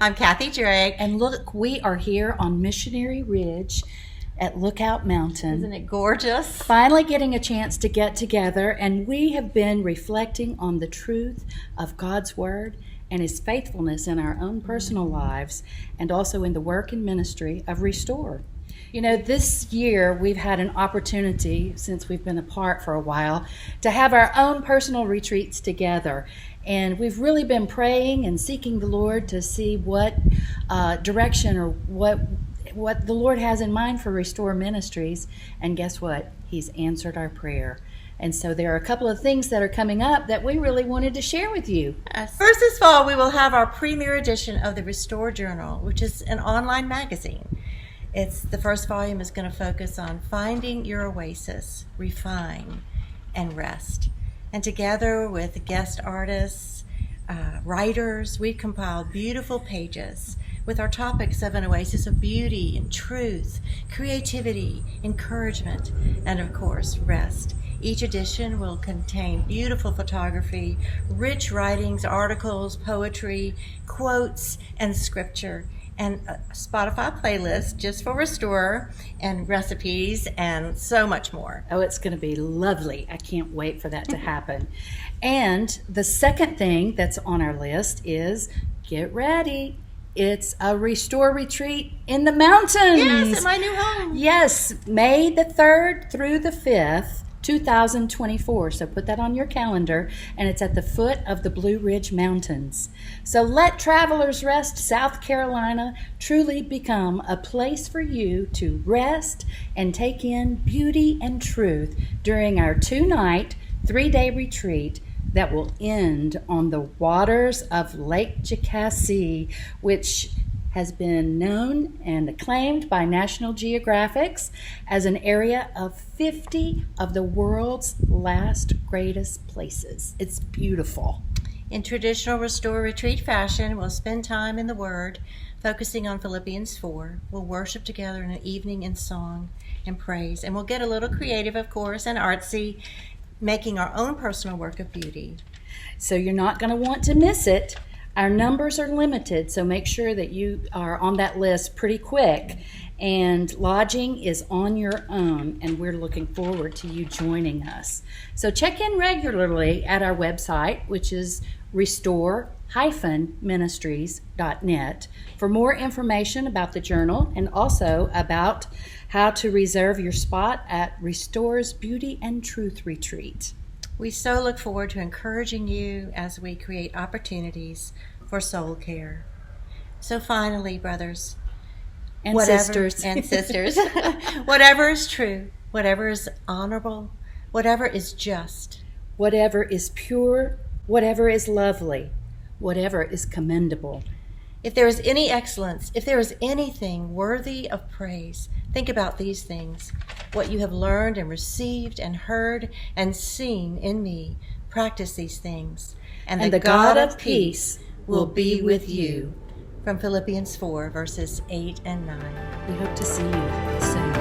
I'm Kathy Drake. And look, we are here on Missionary Ridge at Lookout Mountain. Isn't it gorgeous? Finally getting a chance to get together, and we have been reflecting on the truth of God's Word and His faithfulness in our own personal lives and also in the work and ministry of Restore. You know, this year we've had an opportunity, since we've been apart for a while, to have our own personal retreats together. And we've really been praying and seeking the Lord to see what direction or what the Lord has in mind for Restore Ministries. And guess what? He's answered our prayer. And so there are a couple of things that are coming up that we really wanted to share with you. First this fall, we will have our premier edition of the Restore Journal, which is an online magazine. The first volume is going to focus on finding your oasis, refine, and rest. And together with guest artists, writers, we've compiled beautiful pages with our topics of an oasis of beauty and truth, creativity, encouragement, and of course, rest. Each edition will contain beautiful photography, rich writings, articles, poetry, quotes, and scripture, and a Spotify playlist just for Restore, and recipes, and so much more. Oh, it's going to be lovely. I can't wait for that to happen. And the second thing that's on our list is, get ready. It's a Restore retreat in the mountains. Yes, at my new home. Yes, May the 3rd through the 5th. 2024, so put that on your calendar, and it's at the foot of the Blue Ridge Mountains. So let Travelers Rest South Carolina truly become a place for you to rest and take in beauty and truth during our 2-night, 3-day retreat that will end on the waters of Lake Jacassie, which has been known and acclaimed by National Geographic as an area of 50 of the world's last greatest places. It's beautiful. In traditional Restore retreat fashion, we'll spend time in the Word, focusing on Philippians 4. We'll worship together in an evening in song and praise, and we'll get a little creative, of course, and artsy, making our own personal work of beauty. So you're not going to want to miss it. Our numbers are limited, so make sure that you are on that list pretty quick. And lodging is on your own, and we're looking forward to you joining us. So check in regularly at our website, which is restore-ministries.net, for more information about the journal and also about how to reserve your spot at Restore's Beauty and Truth Retreat. We so look forward to encouraging you as we create opportunities for soul care. So finally, brothers and sisters, whatever is true, whatever is honorable, whatever is just, whatever is pure, whatever is lovely, whatever is commendable, if there is any excellence, if there is anything worthy of praise, think about these things. What you have learned and received and heard and seen in me, practice these things. And the God of peace will be with you. From Philippians 4, verses 8 and 9. We hope to see you soon.